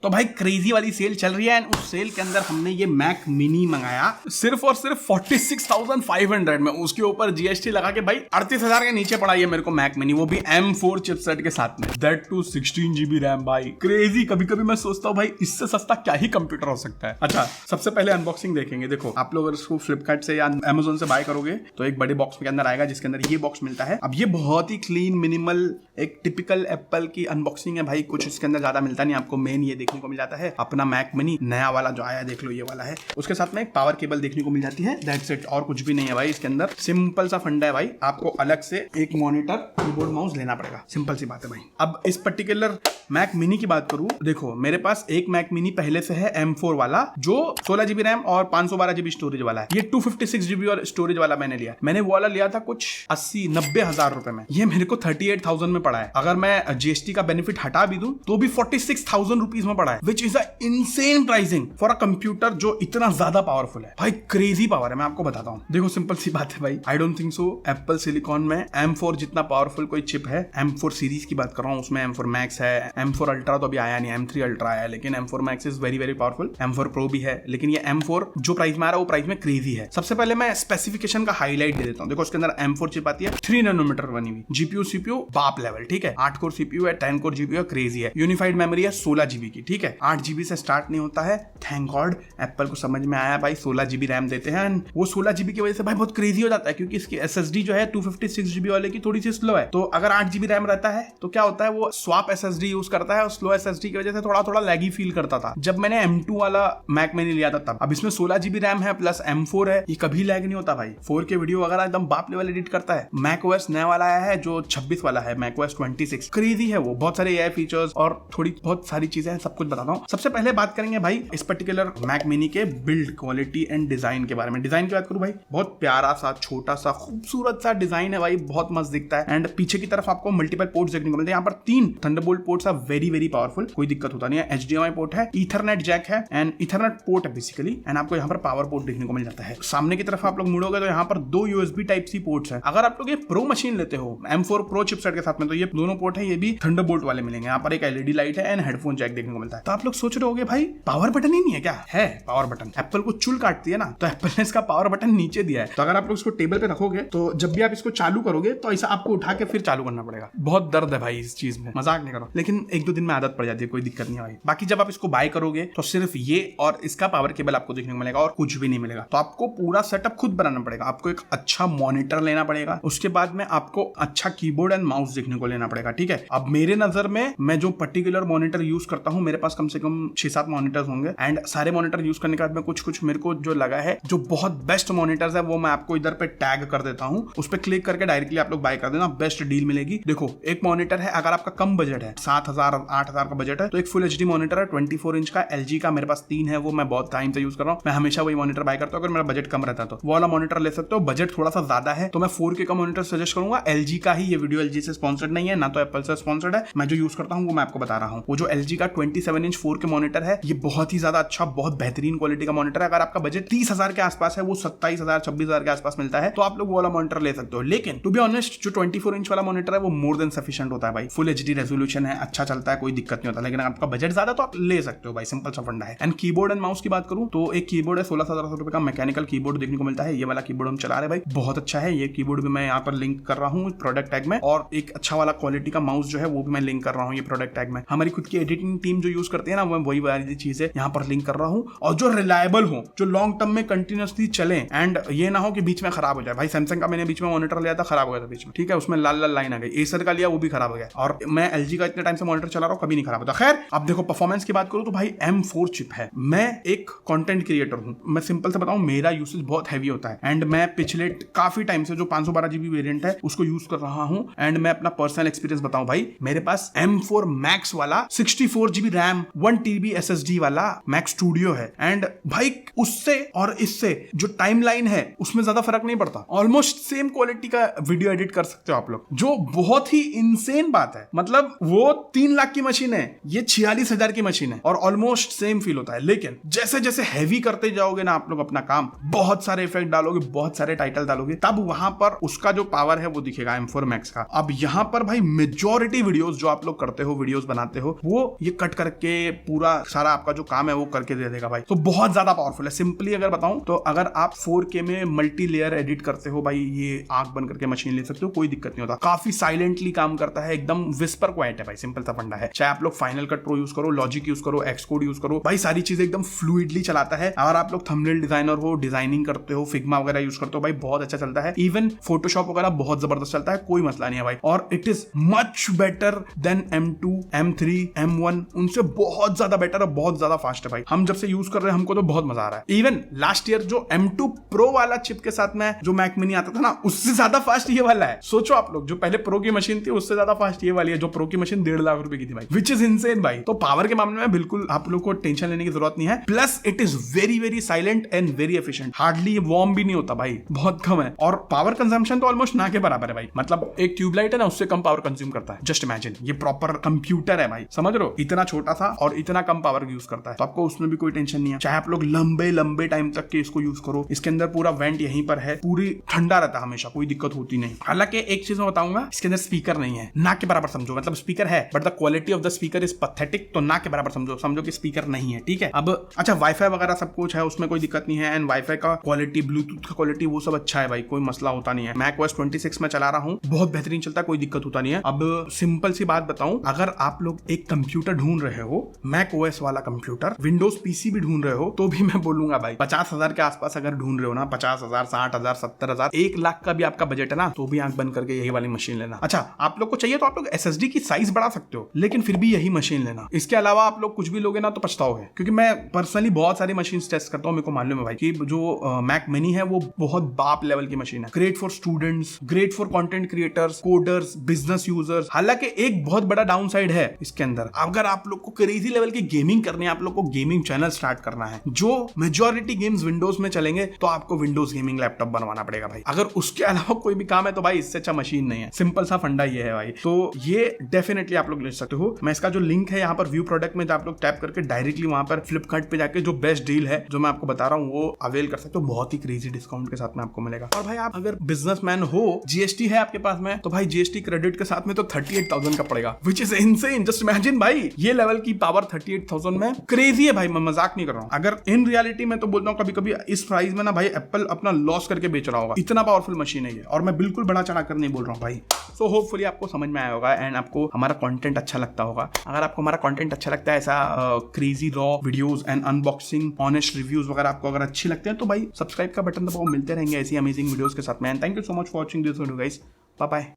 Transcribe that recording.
तो भाई क्रेजी वाली सेल चल रही है एंड उस सेल के अंदर हमने ये मैक मिनी मंगाया सिर्फ और सिर्फ 46,500 में। उसके ऊपर जीएसटी लगा के भाई 38,000 के नीचे पड़ा ये मेरे को मैक मिनी, वो भी M4 चिपसेट के साथ में, दैट टू 16GB रैम। भाई क्रेजी, कभी कभी मैं सोचता हूँ भाई इससे सस्ता क्या ही कंप्यूटर हो सकता है। अच्छा, सबसे पहले अनबॉक्सिंग देखेंगे। देखो आप लोग अगर इसको फ्लिपकार्ट से या अमेजोन से बाय करोगे तो एक बड़े बॉक्स के अंदर आएगा जिसके अंदर ये बॉक्स मिलता है। अब ये बहुत ही क्लीन मिनिमल एक टिपिकल एप्पल की अनबॉक्सिंग है भाई, कुछ इसके अंदर ज्यादा मिलता नहीं आपको। मेन ये देखने को मिल जाता है अपना मैक मिनी नया वाला जो आया, देख लो ये वाला है। उसके साथ में एक पावर केबल देखने को मिल जाती है, दैट्स इट, और कुछ भी नहीं है भाई इसके अंदर। सिंपल सा फंडा है भाई, आपको अलग से एक मॉनिटर कीबोर्ड माउस लेना पड़ेगा, सिंपल सी बात है भाई। अब इस पर्टिकुलर मैक मिनी की बात करूं, देखो मेरे पास एक मैक मिनी पहले से है M4 वाला जो 16GB रैम और 512GB स्टोरेज वाला है। ये 256GB और स्टोरेज वाला मैंने लिया। मैंने वो वाला लिया था कुछ 80-90 हजार रुपए में, ये मेरे को 38,000 में पड़ा है। अगर मैं जीएसटी का बेनिफिट हटा भी दूं तो भी 46,000 रुपीज में पड़ा है, which is a insane pricing for a computer जो इतना ज्यादा पावरफुल है। भाई क्रेजी पावर है, मैं आपको बताता हूँ। देखो सिंपल सी बात है भाई, I don't think so Apple silicon में M4 जितना पावरफुल कोई चिप है। M4 सीरीज की बात कर रहा हूँ, उसमें M4 मैक्स है, M4 अल्ट्रा तो अभी आया नहीं, M3 अल्ट्रा आया, लेकिन M4 max is very very powerful. M4 pro भी है, लेकिन ये M4 जो प्राइस में आ रहा है वो प्राइस में क्रेजी है। सबसे पहले मैं स्पेसिफिकेशन का हाईलाइट दे देता हूँ। देखो उसके अंदर M4 चिप आती है 3 नैनोमीटर बनी हुई, जीपीयू सीपीयू बाप लेवल, ठीक है, 8 कोर सीपीयू है, 10 कोर जीपीयू है, क्रेजी है। यूनिफाइड मेमोरी है 16GB की, ठीक है, 8GB से स्टार्ट नहीं होता है। थैंक गॉड एप्पल को समझ में आया भाई 16GB रैम देते हैं, एंड वो 16GB की वजह से भाई बहुत क्रेजी हो जाता है, क्योंकि इसकी SSD जो है 256GB वाले की थोड़ी सी स्लो है। तो अगर 8GB रैम रहता है तो क्या होता है, वो स्वैप SSD यूज करता है और स्लो SSD की वजह से थोड़ा थोड़ा लैगी फील करता था जब मैंने M2 वाला मैक मैंने लिया था तब। अब इसमें 16GB रैम है प्लस M4 है, ये कभी लैग नहीं होता भाई। 4K वीडियो वगैरह एकदम बाप लेवल एडिट करता है। मैक ओएस नया वाला आया है जो 26 वाला है, मैक ओएस 26, क्रेजी है वो, बहुत सारे AI फीचर्स और थोड़ी बहुत सारी चीजें हैं, सब कुछ बताता हूँ। सबसे पहले बात करेंगे भाई इस पर्टिकुलर मैक मिनी के बिल्ड क्वालिटी एंड डिजाइन के बारे में। डिजाइन की बात करूँ भाई, बहुत प्यारा सा छोटा सा खूबसूरत सा डिजाइन है भाई, बहुत मस्त दिखता है। एंड पीछे की तरफ आपको मल्टीपल पोर्ट्स देखने को मिलते हैं। यहाँ पर 3 Thunderbolt ports are very very powerful, कोई दिक्कत होता नहीं है। HDMI पोर्ट है, ईथरनेट जैक है एंड ईथरनेट पोर्ट है बेसिकली, एंड आपको यहाँ पर पावर पोर्ट देखने को मिल जाता है। सामने की तरफ आप लोग मुड़ोगे तो यहाँ पर 2 USB टाइप सी पोर्ट्स है। अगर आप लोग ये प्रो मशीन लेते हो M4 प्रो चिपसेट के साथ में तो ये दोनों पोर्ट है, ये भी थंडरबोल्ट वाले मिलेंगे। यहाँ पर एक LED लाइट है एंड हेडफोन जैक देखने को मिलता है। तो आप लोग सोच रहे होगे भाई पावर बटन ही नहीं है क्या? है पावर बटन, एप्पल को चुल काटती है ना, तो एप्पल ने इसका पावर बटन नीचे दिया है। तो अगर आप लोग इसको टेबल पे रखोगे तो जब भी आप इसको चालू करोगे तो ऐसा आपको उठा के फिर चालू करना पड़ेगा। बहुत दर्द है भाई इस चीज में, मजाक नहीं करो, लेकिन 1-2 दिन में आदत पड़ जाती है, कोई दिक्कत नहीं है भाई। बाकी जब आप इसको बाय करोगे तो सिर्फ ये और इसका पावर केबल आपको देखने को मिलेगा और कुछ भी नहीं मिलेगा। तो आपको पूरा सेटअप खुद बनाना पड़ेगा। आपको एक अच्छा मॉनिटर लेना पड़ेगा, उसके बाद में आपको अच्छा कीबोर्ड एंड माउस देखने को लेना पड़ेगा, ठीक है। अब मेरे नजर में मैं जो पर्टिकुलर मॉनिटर यूज करता हूं, मेरे पास कम से कम 6-7 मॉनिटर्स होंगे एंड सारे मॉनिटर यूज करने के बाद में कुछ मेरे को जो लगा है जो बहुत बेस्ट मॉनिटर्स है वो मैं आपको इधर पे टैग कर देता हूं। उस पर क्लिक करके डायरेक्टली आप लोग बाय कर देना, बेस्ट डील मिलेगी। देखो एक मॉनिटर है, अगर आपका कम बजट है 7,000-8,000 का बजट है तो एक फुल HD मॉनिटर है 24 इंच का, LG का मेरे पास 3 है, वो मैं बहुत टाइम से यूज कर रहा हूँ। मैं हमेशा वही मॉनिटर बाय करता हूँ। अगर मेरा बजट कम रहता तो वो वाला मॉनिटर ले सकते हो। बजट थोड़ा सा ज्यादा है तो मैं 4K का मॉनिटर सजेस्ट करूंगा, LG का ही। ये वीडियो LG से स्पॉन्सर्ड नहीं है, ना तो एप्पल से स्पॉन्सर्ड है। मैं जो यूज करता हूँ वो मैं आपको बता रहा हूँ। वो जो LG का 27 इंच 4K मॉनिटर है, ये बहुत ही ज्यादा अच्छा, बहुत बेहतरीन क्वालिटी का मॉनिटर है। अगर आपका बजट 30,000 के आसपास है, वो 27,000-26,000 के आसपास मिलता है, तो आप लोग वो वाला मॉनिटर ले सकते हो। लेकिन टू बी ऑनेस्ट जो 24 इंच वाला मॉनिटर है वो मोर देन सफिशिएंट होता है भाई। फुल HD रेजोल्यूशन है, अच्छा चलता है, कोई दिक्कत नहीं होता। लेकिन अगर आपका बजट ज्यादा तो आप ले सकते हो भाई, सिंपल सा फंडा है। एंड कीबोर्ड एंड माउस की बात करूं तो एक कीबोर्ड है 16,000 रुपए का, मैकेनिकल कीबोर्ड देखने को मिलता है। ये वाला कीबोर्ड हम चला रहे भाई, बहुत अच्छा है। ये कीबोर्ड भी मैं यहाँ पर लिंक कर रहा हूँ प्रोडक्ट टैग में, और एक अच्छा वाला क्वालिटी का माउस जो है वो भी मैं लिंक कर रहा हूँ ये प्रोडक्ट टैग में। हमारी खुद की एडिटिंग टीम जो यूज करती है ना, मैं वही वाली चीज है यहाँ पर लिंक कर रहा हूँ। और जो रिलायबल हो, जो लॉन्ग टर्म में कंटिन्यूसली चले, एंड ये ना हो कि बीच में खराब हो जाए। भाई सैमसंग का मैंने बीच में मॉनिटर लिया था, खराब हो गया था बीच में, ठीक है, उसमें लाल लाल लाइन आ गई। एसर का लिया वो भी खराब हो गया, और मैं LG का इतने टाइम से मॉनिटर चला रहा हूँ, कभी नहीं खराब होता। खैर अब देखो परफॉर्मेंस की बात करूँ तो भाई M4 चिप है। मैं एक कंटेंट क्रिएटर हूँ, मैं सिंपल से बताऊं, मेरा यूसेज बहुत हैवी होता है एंड मैं पिछले काफी टाइम से जो 512GB वेरिएंट है उसको यूज कर रहा हूं। एंड मैं अपना पर्सनल एक्सपीरियंस बताऊं भाई, मेरे पास M4 मैक्स वाला 64GB रैम 1TB SSD वाला मैक स्टूडियो है। एंड भाई उससे और इससे जो टाइमलाइन है उसमें ज्यादा फर्क नहीं पड़ता, ऑलमोस्ट सेम क्वालिटी का वीडियो एडिट कर सकते हो आप लोग, जो बहुत ही इनसेन बात है। मतलब वो 3 लाख की मशीन है, ये 46,000 की मशीन है, और ऑलमोस्ट सेम फील होता है। लेकिन जैसे जैसे हैवी करते जाओगे ना आप लोग अपना काम, बहुत सारे इफेक्ट डालोगे, बहुत सारे टाइटल डालोगे, तब वहां पर उसका जो पावर है वो दिखेगा M4 मैक्स का। अब यहां पर भाई मेजॉरिटी वीडियोस जो आप लोग करते हो, वीडियोस बनाते हो, वो ये कट करके करके पूरा सारा आपका जो काम है वो करके दे देगा भाई। तो बहुत ज्यादा पावरफुल है। सिंपली अगर बताऊं तो अगर आप 4K में मल्टी लेयर एडिट करते हो भाई, ये आंख बंद करके मशीन ले सकते हो, कोई दिक्कत नहीं होता। काफी साइलेंटली काम करता है, एकदम विस्पर क्वाइट है भाई। सिंपल सा फंडा है। चाहे आप लोग फाइनल कट प्रो यूज करो, लॉजिक यूज करो, एक्सकोड यूज करो भाई, सारी चीजें एकदम फ्लूइडली चलाता है। अगर आप लोग थंबनेल डिजाइनर हो, डिजाइनिंग करते हो, फिग्मा वगैरह यूज करते हो भाई, बहुत अच्छा चलता है। इवन फोटोशॉप वगैरह बहुत जबरदस्त चलता है, कोई मसला नहीं है भाई। और it is much better than M2, M3, M1, उनसे बहुत ज्यादा बेटर है, बहुत ज्यादा फास्ट है भाई। हम जब से यूज कर रहे हैं हमको तो बहुत मजा आ रहा है। इवन लास्ट ईयर जो M2 Pro वाला चिप के साथ में जो मैक मिनी आता था ना, उससे ज्यादा फास्ट ये वाला है। सोचो आप लोग, जो पहले प्रो की मशीन थी उससे ज्यादा फास्ट ये वाली है, जो प्रो की मशीन 1.5 लाख रुपए की थी भाई, विच इज इनसेन भाई। तो पावर के मामले में बिल्कुल आप लोग को टेंशन लेने की जरूरत नहीं है। Plus it is very very silent and very efficient, hardly warm भी नहीं होता भाई, बहुत कम है। और पावर कंजम्पशन तो ऑलमोस्ट ना के बराबर है भाई। मतलब एक ट्यूबलाइट है ना, उससे कम पावर कंज्यूम करता है। जस्ट इमेजिन, ये प्रॉपर कंप्यूटर है भाई, समझ रहे हो? इतना छोटा सा और इतना कम पावर यूज करता है, तो आपको उसमें भी कोई टेंशन नहीं है। चाहे आप लोग लंबे लंबे टाइम तक के इसको यूज करो, इसके अंदर पूरा वेंट यहीं पर है, पूरी ठंडा रहता है हमेशा, कोई दिक्कत होती नहीं। हालांकि एक चीज मैं बताऊंगा, इसके अंदर स्पीकर नहीं है, ना के बराबर समझो। मतलब स्पीकर है but the quality of the speaker is pathetic, तो ना के बराबर समझो कि स्पीकर नहीं है, ठीक है। अब अच्छा, वाईफाई वगैरह सब कुछ है, उसमें कोई दिक्कत नहीं है। एंड वाईफाई का क्वालिटी, ब्लूटूथ का क्वालिटी, वो सब अच्छा है भाई, कोई मसला होता नहीं है। macOS 26 में चला रहा हूँ, बहुत बेहतरीन चलता है, कोई दिक्कत होता नहीं है। अब सिंपल सी बात बताऊं, अगर आप लोग एक कंप्यूटर ढूंढ रहे हो, macOS वाला कंप्यूटर, विंडोज पीसी भी ढूंढ रहे हो, तो भी मैं बोलूंगा भाई 50,000 के आसपास अगर ढूंढ रहे हो ना, 50,000, 60,000, 70,000, 1 लाख का भी आपका बजट है ना, तो भी आंख बंद करके यही वाली मशीन लेना। अच्छा, आप लोग को चाहिए तो आप लोग SSD की साइज बढ़ा सकते हो, लेकिन फिर भी यही मशीन लेना। इसके अलावा आप लोग कुछ भी लोगे ना तो पछताओगे, क्योंकि मैं पर्सनली बहुत सारी मशीन टेस्ट करता हूँ, मेरे को मालूम है भाई कि जो मैक मिनी है वो बहुत बाप लेवल की मशीन है। Great for students, great for content creators, coders, business users. हालांकि एक बहुत बड़ा डाउन साइड है इसके अंदर, अगर आप लोग को क्रेजी लेवल की गेमिंग करनी है, आप लोग को गेमिंग चैनल स्टार्ट करना है, जो मेजॉरिटी गेम्स विंडोज में चलेंगे, तो आपको विंडोज गेमिंग लैपटॉप बनवाना पड़ेगा भाई। अगर उसके अलावा कोई भी काम है तो भाई इससे अच्छा मशीन नहीं है। सिंपल सा फंडा ये है भाई। तो ये डेफिनेटली आप लोग ले सकते हो। मैं इसका जो लिंक है यहाँ पर व्यू प्रोडक्ट में, आप लोग टैप करके डायरेक्टली वहां पर फ्लिपकार्ट पे जाके जो बेस्ट डील है जो मैं आपको बता रहा हूँ वो अवेल कर सकते हो। बहुत ही क्रेजी डिस्काउंट के साथ में आपको मिलेगा। और भाई आप अगर बिजनेसमैन हो, जीएसटी है आपके पास में, तो भाई जीएसटी क्रेडिट के साथ में तो 38,000 का पड़ेगा, which is insane. Just imagine भाई, ये लेवल की पावर 38,000 में क्रेजी है भाई, मैं मजाक नहीं कर रहा हूँ। अगर इन रियलिटी में तो बोलता हूँ, कभी कभी इस प्राइस में ना भाई एप्पल अपना लॉस करके बेच रहा होगा, इतना पावरफुल मशीन है ये। और मैं बिल्कुल बड़ा चढ़ा कर नहीं बोल रहा हूँ भाई। सो होपफुली आपको समझ में आया होगा एंड आपको हमारा कंटेंट अच्छा लगता होगा। अगर आपको हमारा कंटेंट अच्छा लगता है, ऐसा crazy raw videos and unboxing, honest reviews वगैरह आपको अगर अच्छी लगते हैं, तो भाई सब्सक्राइब का बटन दबाओ, मिलते रहेंगे ऐसी अमेजिंग वीडियोस के साथ में। And thank you so much for watching this video guys, bye bye.